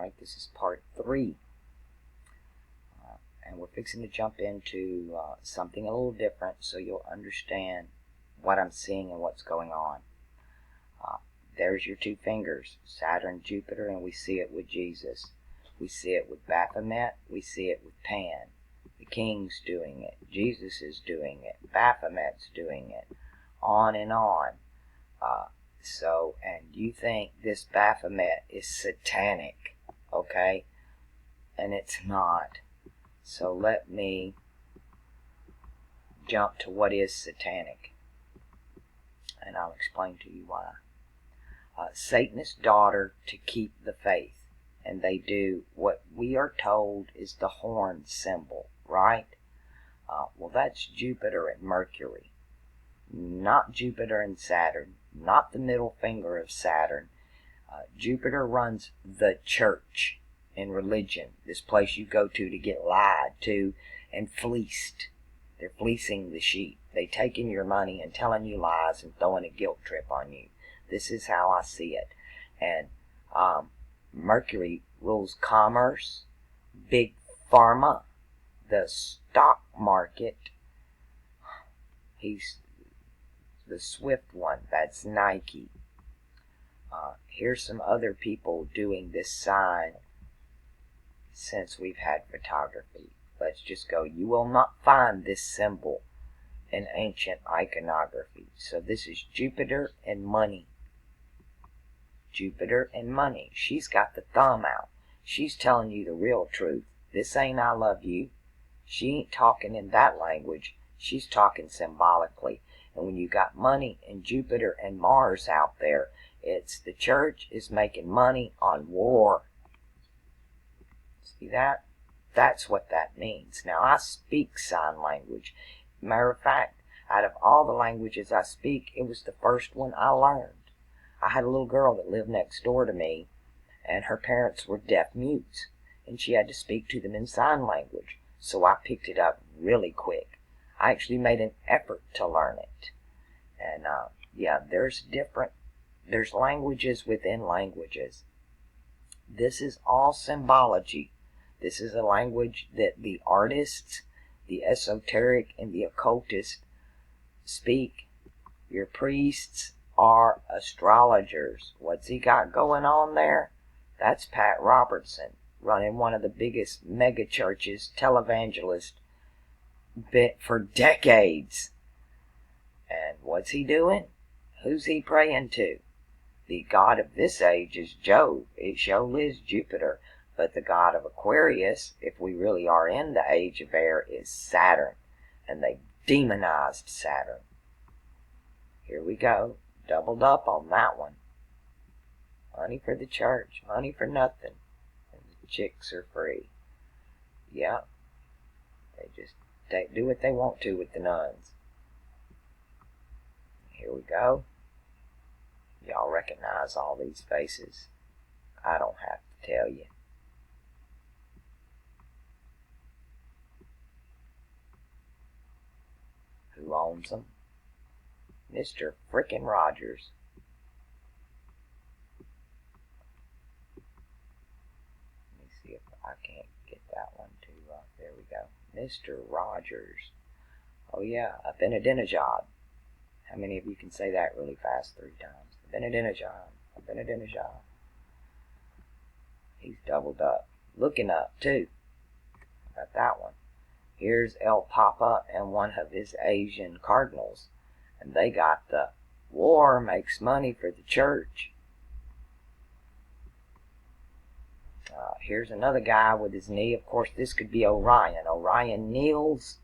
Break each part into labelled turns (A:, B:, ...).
A: Alright, this is part 3. And we're fixing to jump into something a little different so you'll understand what I'm seeing and what's going on. There's your two fingers, Saturn, Jupiter, and we see it with Jesus. We see it with Baphomet. We see it with Pan. The king's doing it. Jesus is doing it. Baphomet's doing it. On and on. And you think this Baphomet is satanic, okay? And it's not. So let me jump to what is satanic. And I'll explain to you why. Satan's daughter to keep the faith. And they do what we are told is the horn symbol, right? Well, that's Jupiter and Mercury. Not Jupiter and Saturn. Not the middle finger of Saturn. Jupiter runs the church in religion. This place you go to get lied to and fleeced. They're fleecing the sheep. They taking your money and telling you lies and throwing a guilt trip on you. This is how I see it. And Mercury rules commerce, big pharma, the stock market. He's the swift one. That's Nike. Here's some other people doing this sign since we've had photography. Let's just go. You will not find this symbol in ancient iconography. So this is Jupiter and money. Jupiter and money. She's got the thumb out. She's telling you the real truth. This ain't I love you. She ain't talking in that language. She's talking symbolically. And when you got money and Jupiter and Mars out there, it's the church is making money on war. See that? That's what that means. Now, I speak sign language. Matter of fact, out of all the languages I speak, it was the first one I learned. I had a little girl that lived next door to me, and her parents were deaf mutes, and she had to speak to them in sign language. So I picked it up really quick. I actually made an effort to learn it. And yeah, there's languages within languages. This is all symbology. This is a language that the artists, the esoteric, and the occultists speak. Your priests are astrologers. What's he got going on there? That's Pat Robertson, running one of the biggest mega churches, televangelist, for decades. And what's he doing? Who's he praying to? The god of this age is Jove. It sure is Jupiter. But the god of Aquarius, if we really are in the age of air, is Saturn. And they demonized Saturn. Here we go. Doubled up on that one. Money for the church. Money for nothing. And the chicks are free. Yep. They do what they want to with the nuns. Here we go. Y'all recognize all these faces. I don't have to tell you. Who owns them? Mr. Frickin' Rogers. Let me see if I can't get that one to, there we go. Mr. Rogers. Oh yeah, Abinadinejad. How many of you can say that really fast 3 times? Abinadinejad. Abinadinejad. He's doubled up. Looking up, too. Got that one. Here's El Papa and one of his Asian cardinals. And they got the war makes money for the church. Here's another guy with his knee. Of course, this could be Orion. Orion kneels,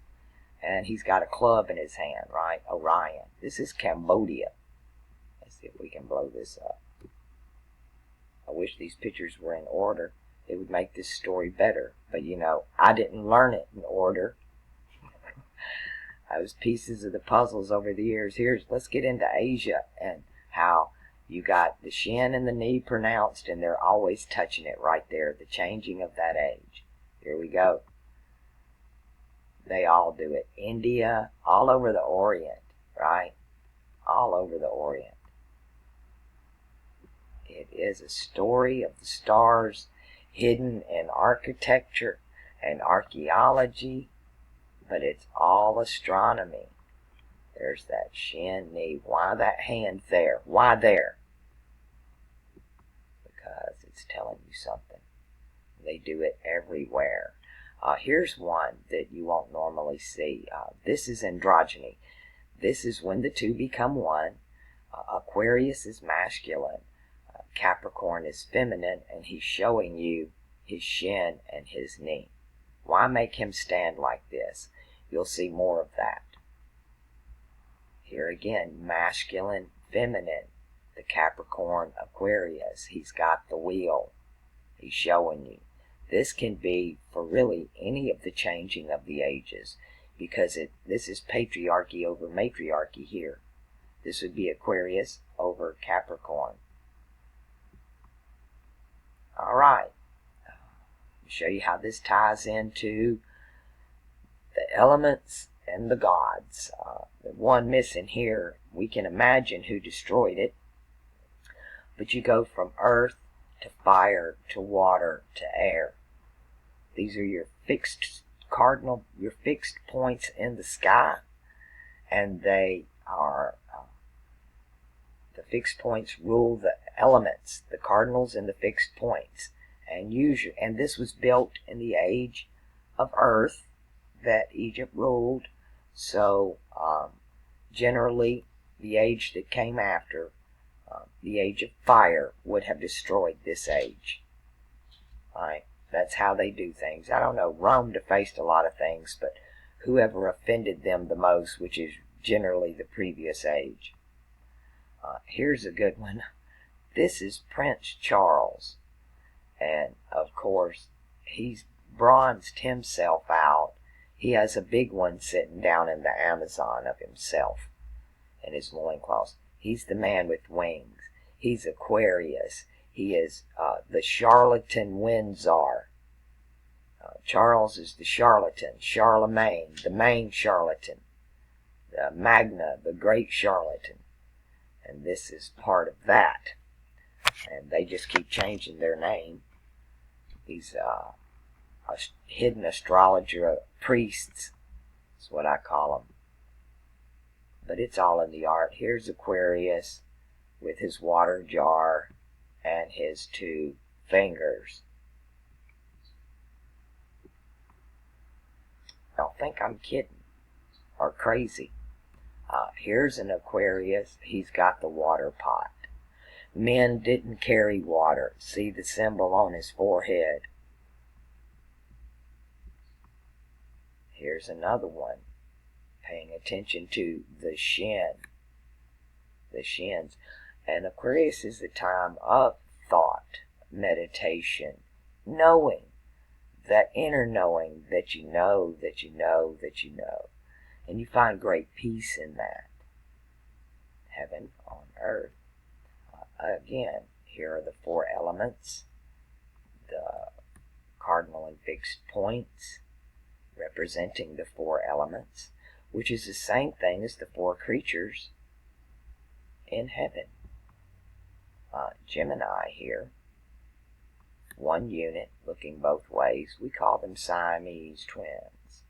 A: and he's got a club in his hand, right? Orion. This is Cambodia. Let's see if we can blow this up. I wish these pictures were in order. It would make this story better. But, you know, I didn't learn it in order. Those pieces of the puzzles over the years. Let's get into Asia and how you got the shin and the knee pronounced, and they're always touching it right there, the changing of that age. Here we go. They all do it. India, all over the Orient, right? All over the Orient. It is a story of the stars hidden in architecture and archaeology, but it's all astronomy. There's that shin knee. Why that hand there? Why there? Because it's telling you something. They do it everywhere. Here's one that you won't normally see. This is Androgyny. This is when the two become one. Aquarius is masculine. Capricorn is feminine, and he's showing you his shin and his knee. Why make him stand like this? You'll see more of that. Here again, masculine, feminine. The Capricorn Aquarius, he's got the wheel. He's showing you. This can be for really any of the changing of the ages, because this is patriarchy over matriarchy here. This would be Aquarius over Capricorn. All right. I'll show you how this ties into the elements and the gods. The one missing here, we can imagine who destroyed it. But you go from earth to fire to water to air. These are your fixed your fixed points in the sky, and they are the fixed points rule the elements, the cardinals and the fixed points. And this was built in the age of earth that Egypt ruled. So generally, the age that came after, the age of fire, would have destroyed this age. Right? That's how they do things. I don't know. Rome defaced a lot of things, but whoever offended them the most, which is generally the previous age. Here's a good one. This is Prince Charles. And, of course, he's bronzed himself out. He has a big one sitting down in the Amazon of himself in his loincloths. He's the man with wings. He's Aquarius. He is the charlatan wind czar. Charles is the charlatan. Charlemagne, the main charlatan. Magna, the great charlatan. And this is part of that. And they just keep changing their name. These hidden astrologer priests is what I call them. But it's all in the art. Here's Aquarius with his water jar and his two fingers. Y'all think I'm kidding or crazy. Here's an Aquarius. He's got the water pot. Men didn't carry water. See the symbol on his forehead. Here's another one. Paying attention to the shin. The shins. And Aquarius is the time of thought, meditation, knowing. That inner knowing that you know, that you know, that you know. And you find great peace in that. Heaven on earth. Again, here are the four elements. The cardinal and fixed points representing the four elements, which is the same thing as the four creatures in heaven. Gemini here. One unit looking both ways. We call them Siamese twins.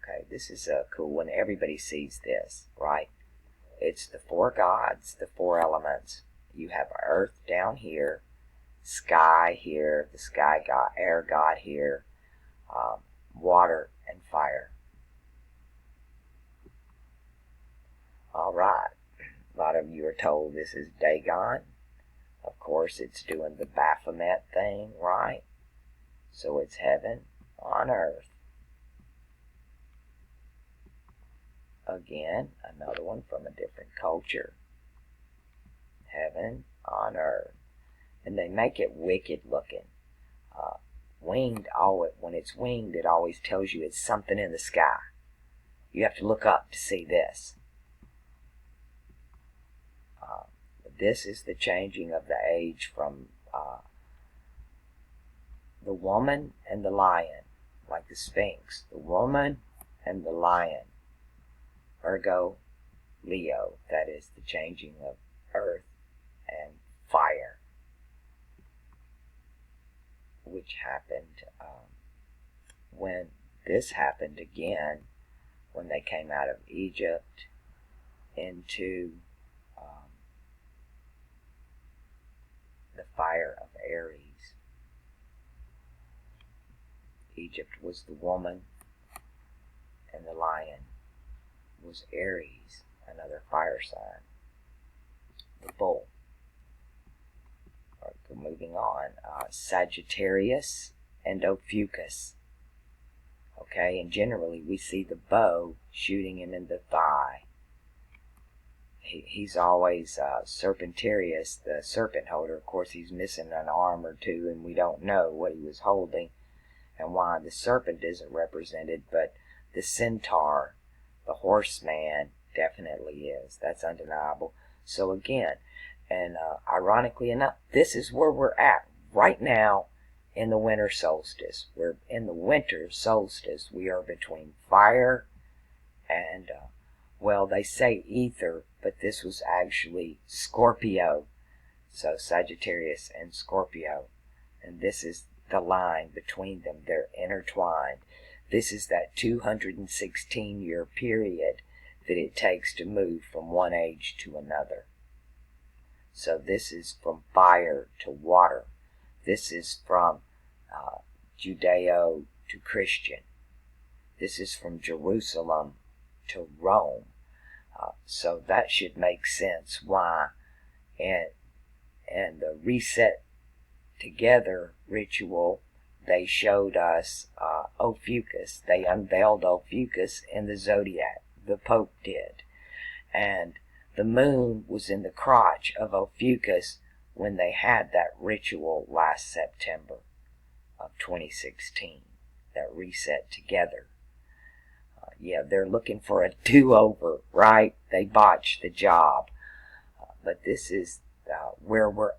A: Okay, this is a cool one. Everybody sees this, right? It's the four gods, the four elements. You have earth down here, sky here, the sky god, air god here, water and fire. All right. A lot of you are told this is Dagon. Of course, it's doing the Baphomet thing, right? So it's heaven on earth. Again, another one from a different culture. Heaven on earth. And they make it wicked looking. Winged, when it's winged, it always tells you it's something in the sky. You have to look up to see this. This is the changing of the age from the woman and the lion, like the Sphinx. The woman and the lion. Virgo, Leo, that is the changing of earth and fire. which happened when this happened again, when they came out of Egypt into the fire of Aries. Egypt was the woman, and the lion was Aries, another fire sign, the bull. Right, moving on, Sagittarius and Ophiuchus. Okay, and generally we see the bow shooting him in the thigh. He's always Serpentarius, the serpent holder. Of course, he's missing an arm or two, and we don't know what he was holding and why the serpent isn't represented, but the centaur, the horseman, definitely is. That's undeniable. So again, and ironically enough, this is where we're at right now in the winter solstice. We're in the winter solstice. We are between fire and, well, they say ether, but this was actually Scorpio. So Sagittarius and Scorpio. And this is the line between them. They're intertwined. This is that 216-year period that it takes to move from one age to another. So this is from fire to water. This is from Judeo to Christian. This is from Jerusalem to Rome. So that should make sense why. And the reset together ritual, they showed us Ophiuchus. They unveiled Ophiuchus in the zodiac. The Pope did. And the moon was in the crotch of Ophiuchus when they had that ritual last September of 2016. That reset together. Yeah, they're looking for a do-over, right? They botched the job. But this is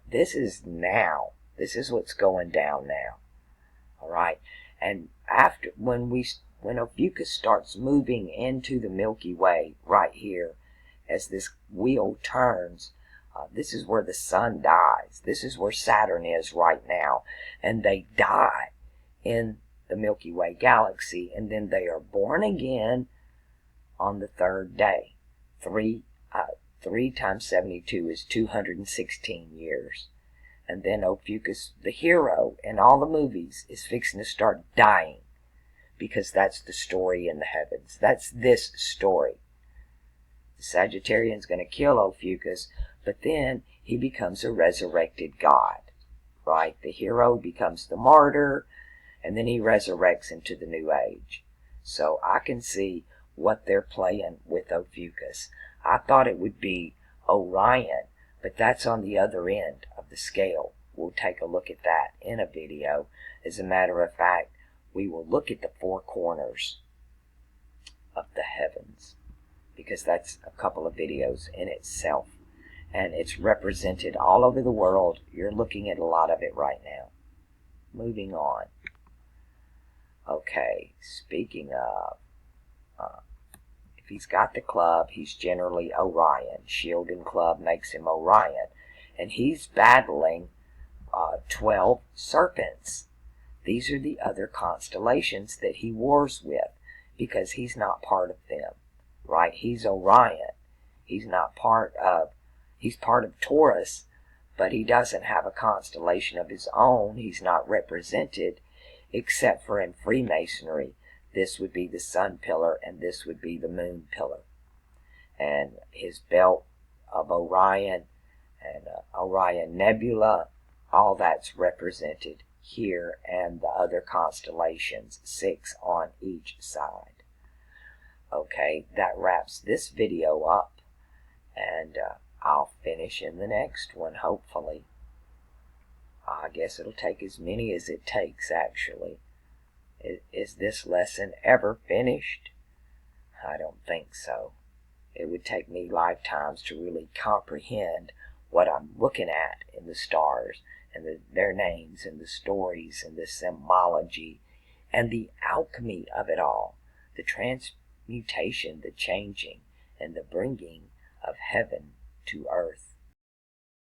A: this is now. This is what's going down now. All right? And after, when Ophiuchus starts moving into the Milky Way right here, as this wheel turns, this is where the sun dies. This is where Saturn is right now. And they die in the Milky Way galaxy, and then they are born again on the third day. 3 times 72 is 216 years. And then Ophiuchus, the hero in all the movies, is fixing to start dying, because that's the story in the heavens. That's this story. The Sagittarian's going to kill Ophiuchus, but then he becomes a resurrected god, right? The hero becomes the martyr, and then he resurrects into the new age. So I can see what they're playing with Ophiuchus. I thought it would be Orion, but that's on the other end of the scale. We'll take a look at that in a video. As a matter of fact, we will look at the four corners of the heavens, because that's a couple of videos in itself. And it's represented all over the world. You're looking at a lot of it right now. Moving on. Okay, speaking of, if he's got the club, he's generally Orion. Shield and club makes him Orion. And he's battling 12 serpents. These are the other constellations that he wars with, because he's not part of them, right? He's Orion. He's not part of, he's part of Taurus, but he doesn't have a constellation of his own. He's not represented, except for in Freemasonry. This would be the sun pillar, and this would be the moon pillar. And his belt of Orion and Orion Nebula, all that's represented here, and the other constellations, 6 on each side. Okay, that wraps this video up, and I'll finish in the next one, hopefully. I guess it'll take as many as it takes, actually. Is this lesson ever finished? I don't think so. It would take me lifetimes to really comprehend what I'm looking at in the stars, and their names, and the stories, and the symbology, and the alchemy of it all, the transmutation, the changing, and the bringing of heaven to earth.